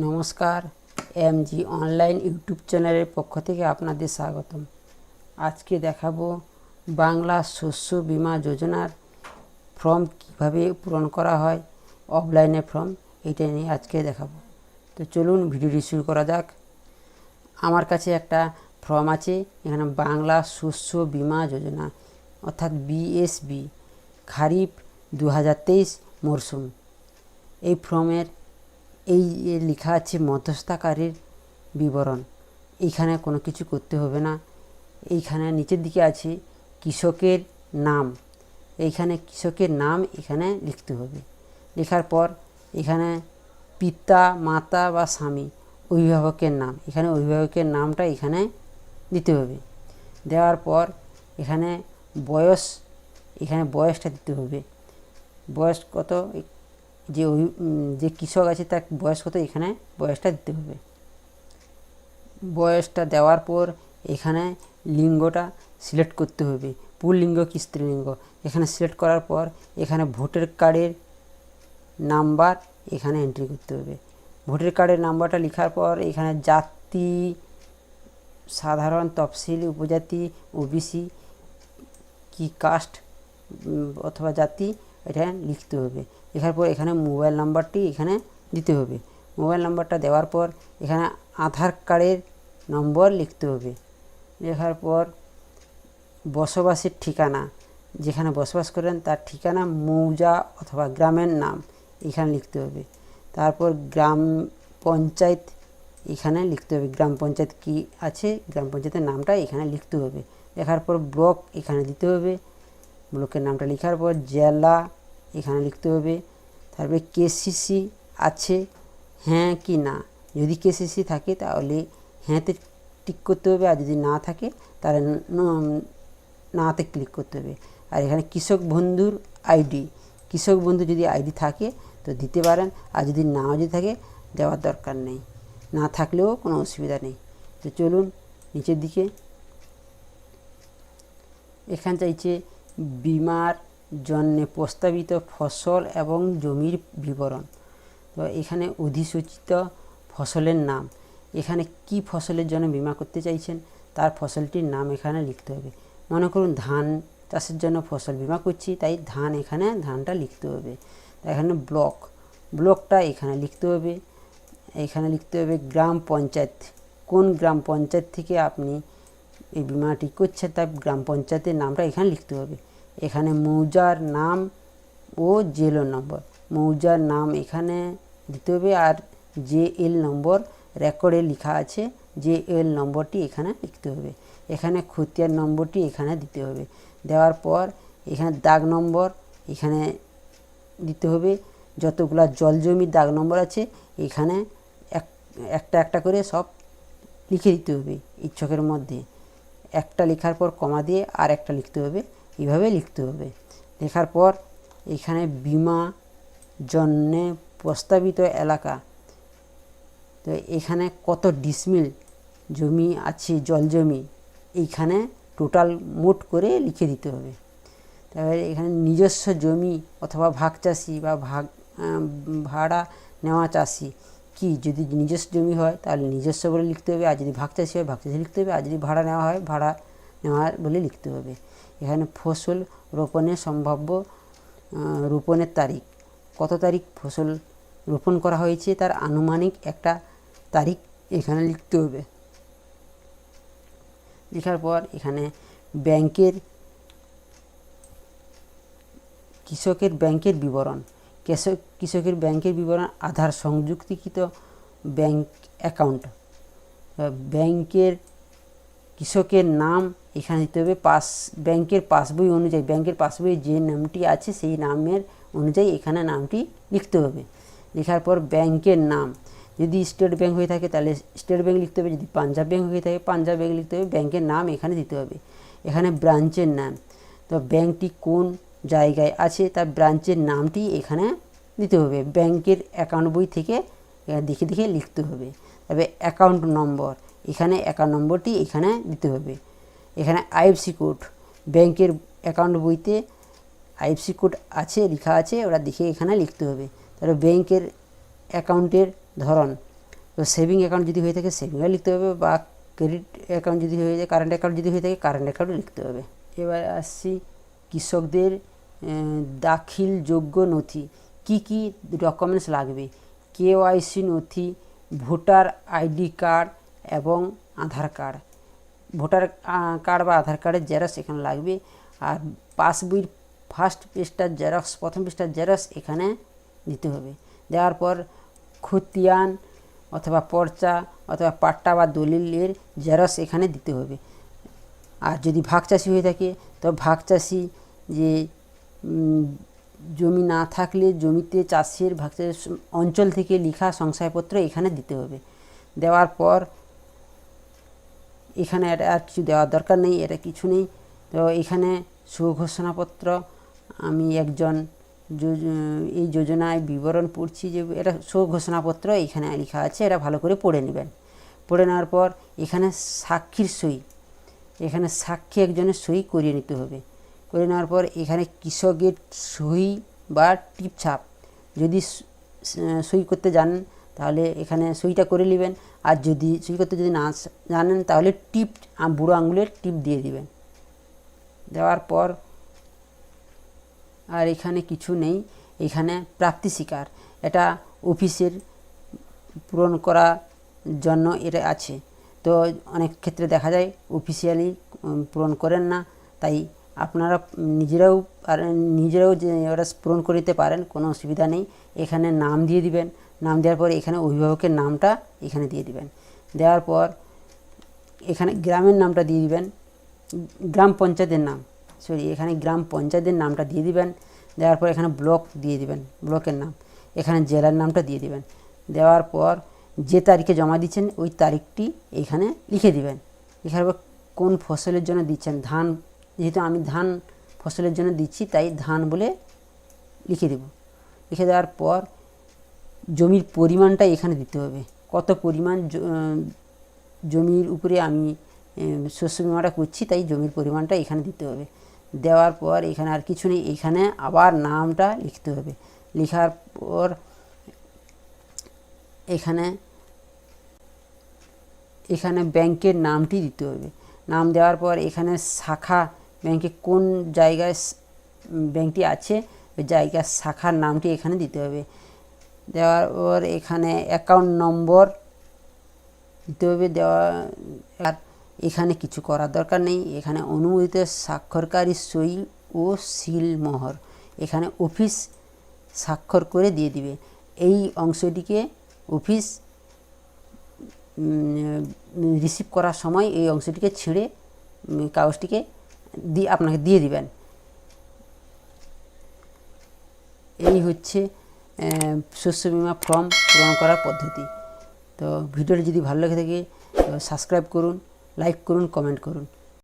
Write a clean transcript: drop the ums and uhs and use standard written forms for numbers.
নমস্কার, MG online YouTube চ্যানেলের পক্ষ থেকে আপনাদের স্বাগতম। আজকে দেখাবো বাংলা শস্য বীমা যোজনার ফর্ম কিভাবে পূরণ করা হয়, অফলাইনে ফর্ম, এটা নিয়ে আজকে দেখাবো। তো চলুন ভিডিওটি শুরু করা যাক। আমার কাছে একটা ফর্ম আছে, এখানে বাংলা শস্য বীমা যোজনা অর্থাৎ বিএসবি খারিফ 2023 মরশুম। এই ফর্মের এই লেখা আছে মধ্যস্থতাকারীর বিবরণ। এইখানে কোনো কিছু করতে হবে না। এইখানে নিচের দিকে আছে কৃষকের নাম। এইখানে কৃষকের নাম এখানে লিখতে হবে। লেখার পর এখানে পিতা, মাতা বা স্বামী, অভিভাবকের নাম, এখানে অভিভাবকের নামটা এখানে দিতে হবে। দেওয়ার পর এখানে বয়স, এখানে বয়সটা দিতে হবে। বয়স কত, যে কৃষক আছে তার বয়স কত, এখানে বয়সটা দিতে হবে। বয়সটা দেওয়ার পর এখানে লিঙ্গটা সিলেক্ট করতে হবে, পুল্লিঙ্গ কি স্ত্রীলিঙ্গ। এখানে সিলেক্ট করার পর এখানে ভোটার কার্ডের নাম্বার এখানে এন্ট্রি করতে হবে। ভোটার কার্ডের নাম্বারটা লেখার পর এখানে জাতি, সাধারণ, তফসিলি, উপজাতি, ওবিসি কি কাস্ট অথবা জাতি, এটা লিখতে হবে। লেখার পর এখানে মোবাইল নাম্বারটি এখানে দিতে হবে। মোবাইল নাম্বারটা দেওয়ার পর এখানে আধার কার্ডের নম্বর লিখতে হবে। লেখার পর বসবাসের ঠিকানা, যেখানে বসবাস করেন তার ঠিকানা, মৌজা অথবা গ্রামের নাম এখানে লিখতে হবে। তারপর গ্রাম পঞ্চায়েত এখানে লিখতে হবে, গ্রাম পঞ্চায়েত কি আছে, গ্রাম পঞ্চায়েতের নামটা এখানে লিখতে হবে। লেখার পর ব্লক এখানে দিতে হবে। ব্লকের নামটা লেখার পর জেলা এখানে লিখতে হবে। তারপরে কেসিসি আছে হ্যাঁ কি না, যদি কেসিসি থাকে তাহলে হ্যাঁতে টিক করতে হবে, আর যদি না থাকে তাহলে নাতে ক্লিক করতে হবে। আর এখানে কৃষক বন্ধুর আইডি, কৃষক বন্ধু যদি আইডি থাকে তো দিতে পারেন, আর যদি নাও যদি থাকে দেওয়ার দরকার নেই, না থাকলেও কোনো অসুবিধা নেই। তো চলুন নিচের দিকে। এখানে চাইছে বিমার জন্য প্রস্তাবিত ফসল এবং জমির বিবরণ। তো এখানে অধিসূচিত ফসলের নাম, এখানে কি ফসলের জন্য বিমা করতে চাইছেন তার ফসলটির নাম এখানে লিখতে হবে। মনে করুন ধান চাষের জন্য ফসল বিমা করছি, তাই ধান, এখানে ধানটা লিখতে হবে। এখানে ব্লক, ব্লকটা এখানে লিখতে হবে। এখানে লিখতে হবে গ্রাম পঞ্চায়েত, কোন গ্রাম পঞ্চায়েত থেকে আপনি এই বিমাটি করছে তার গ্রাম পঞ্চায়েতের নামটা এখানে লিখতে হবে। এখানে মৌজার নাম ও জেলো নম্বর, মৌজার নাম এখানে দিতে হবে। আর জেএল নম্বর রেকর্ডে লেখা আছে, জেএল নম্বরটি এখানে লিখতে হবে। এখানে খতিয়ান নম্বরটি এখানে দিতে হবে। দেওয়ার পর এখানে দাগ নম্বর এখানে দিতে হবে। যতগুলা জল জমির দাগ নম্বর আছে এখানে একটা একটা করে সব লিখে দিতে হবে। ইচ্ছকের মধ্যে একটা লেখার পর কমা দিয়ে আর একটা লিখতে হবে, এইভাবে লিখতে হবে। লেখার পর এখানে বিমা জন্যে প্রস্তাবিত এলাকা, তো এখানে কত ডিসমিল জমি আছে, জল জমি, এইখানে টোটাল মোট করে লিখে দিতে হবে। তারপরে এখানে নিজস্ব জমি অথবা ভাগ চাষি বা ভাড়া নেওয়া চাষি কি, যদি নিজস্ব জমি হয় তাহলে নিজস্ব বলে লিখতে হবে, আর যদি ভাগ চাষি হয় ভাগ চাষি লিখতে হবে, আর যদি ভাড়া নেওয়া হয় ভাড়া নেওয়া বলে লিখতে হবে। এখানে ফসল রোপণের সম্ভাব্য রোপণের তারিখ, কত তারিখ ফসল রোপণ করা হয়েছে তার আনুমানিক একটা তারিখ এখানে লিখতে হবে। লেখার পর এখানে ব্যাংকের, কৃষকের ব্যাংকের বিবরণ, কৃষকের ব্যাংকের বিবরণ, আধার সংযুক্তিকৃত ব্যাংক অ্যাকাউন্ট, ব্যাংকের কৃষকের নাম এখানে দিতে হবে। ব্যাংকের পাসবই অনুযায়ী, ব্যাংকের পাসবই যে নামটি আছে সেই নামের অনুযায়ী এখানে নামটি লিখতে হবে। লেখার পর ব্যাংকের নাম, যদি স্টেট ব্যাংক হয়ে থাকে তাহলে স্টেট ব্যাংক লিখতে হবে, যদি পাঞ্জাব ব্যাংক হয়ে থাকে পাঞ্জাব ব্যাংক লিখতে হবে। ব্যাংকের নাম এখানে দিতে হবে। এখানে ব্রাঞ্চের নাম, তো ব্যাংকটি কোন জায়গায় আছে তার ব্রাঞ্চের নামটি এখানে দিতে হবে। ব্যাংকের অ্যাকাউন্ট বই থেকে দেখে দেখে লিখতে হবে। তবে অ্যাকাউন্ট নম্বর, এখানে অ্যাকাউন্ট নম্বরটি এখানে দিতে হবে। এখানে আইএফসি কোড, ব্যাংকের অ্যাকাউন্ট বইতে আইএফসি কোড আছে, লেখা আছে, ওরা দেখে এখানে লিখতে হবে। তাহলে ব্যাংকের অ্যাকাউন্টের ধরন, তো সেভিং অ্যাকাউন্ট যদি হয়ে থাকে সেভিংও লিখতে হবে, বা ক্রেডিট অ্যাকাউন্ট যদি হয়ে যায়, কারেন্ট অ্যাকাউন্ট যদি হয়ে থাকে কারেন্ট অ্যাকাউন্টও লিখতে হবে। এবার আসছি কৃষকদের দাখিলযোগ্য নথি, কি কি ডকুমেন্টস লাগবে। কেওয়াইসি নথি, ভোটার আইডি কার্ড এবং আধার কার্ড। ভোটার কার্ড বা আধার কার্ডের জেরক্স এখানে লাগবে। আর পাসবইয়ের ফার্স্ট পেজটার জেরক্স, প্রথম পেজটার জেরক্স এখানে দিতে হবে। দেওয়ার পর খতিয়ান অথবা পর্চা অথবা পাট্টা বা দলিলের জেরক্স এখানে দিতে হবে। আর যদি ভাগ চাষি হয়ে থাকে তো ভাগ চাষি যে জমি না থাকলে জমিতে চাষের ভাগ চাষের অঞ্চল থেকে লেখা শংসাপত্র এখানে দিতে হবে। দেওয়ার পর এখানে এটা আর কিছু দেওয়ার দরকার নেই, এটা কিছু নেই। তো এখানে সুঘোষণাপত্র, আমি একজন এই যোজনায় বিবরণ পড়ছি যে এটা সুঘোষণাপত্র এখানে লেখা আছে, এটা ভালো করে পড়ে নেবেন। পড়ে নেওয়ার পর এখানে সাক্ষীর সই, এখানে সাক্ষী একজনের সই করিয়ে নিতে হবে। করে নেওয়ার পর এখানে কৃষকের সই বা টিপছাপ, যদি সই করতে জানেন তাহলে এখানে সইটা করে নেবেন, আর যদি সই করতে যদি না জানেন তাহলে টিপ, বুড়ো আঙুলের টিপ দিয়ে দিবেন। দেওয়ার পর আর এখানে কিছু নেই। এখানে প্রাপ্তি স্বীকার, এটা অফিসের পূরণ করার জন্য এটা আছে। তো অনেক ক্ষেত্রে দেখা যায় অফিসিয়ালি পূরণ করেন না, তাই আপনারা নিজেরাও যে ওরা পূরণ করে দিতে পারেন, কোনো অসুবিধা নেই। এখানে নাম দিয়ে দিবেন, নাম দেওয়ার পর এখানে অভিভাবকের নামটা এখানে দিয়ে দিবেন। দেওয়ার পর এখানে গ্রামের নামটা দিয়ে দিবেন, গ্রাম পঞ্চায়েতের নাম, এখানে গ্রাম পঞ্চায়েতের নামটা দিয়ে দিবেন। দেওয়ার পর এখানে ব্লক দিয়ে দিবেন, ব্লকের নাম, এখানে জেলার নামটা দিয়ে দিবেন। দেওয়ার পর যে তারিখে জমা দিচ্ছেন ওই তারিখটি এখানে লিখে দিবেন। লেখার পর কোন ফসলের জন্য দিচ্ছেন, ধান, যেহেতু আমি ধান ফসলের জন্য দিচ্ছি তাই ধান বলে লিখে দেব। লিখে দেওয়ার পর জমির পরিমাণটা এখানে দিতে হবে, কত পরিমাণ জমির উপরে আমি শস্য বিমাটা করছি, তাই জমির পরিমাণটা এখানে দিতে হবে। দেওয়ার পর এখানে আর কিছু নেই, এখানে আবার নামটা লিখতে হবে। লেখার পর এখানে ব্যাংকের নামটি দিতে হবে। নাম দেওয়ার পর এখানে শাখা, ব্যাংকে কোন জায়গায় ব্যাংকটি আছে ওই জায়গার শাখার নামটি এখানে দিতে হবে। দেওয়ার পর এখানে অ্যাকাউন্ট নম্বর দিতে হবে। আর এখানে কিছু করার দরকার নেই। এখানে অনুমোদিত স্বাক্ষরকারী সই ও সিল মোহর এখানে অফিস স্বাক্ষর করে দিয়ে দিবে। এই অংশটিকে অফিস রিসিভ করার সময় এই অংশটিকে ছেড়ে কাগজটিকে আপনাকে দিয়ে দিবেন। এই হচ্ছে শস্য বিমা ফর্ম পূরণ করার পদ্ধতি। তো ভিডিওটি যদি ভালো লেগে থাকে সাবস্ক্রাইব করুন, লাইক করুন, কমেন্ট করুন।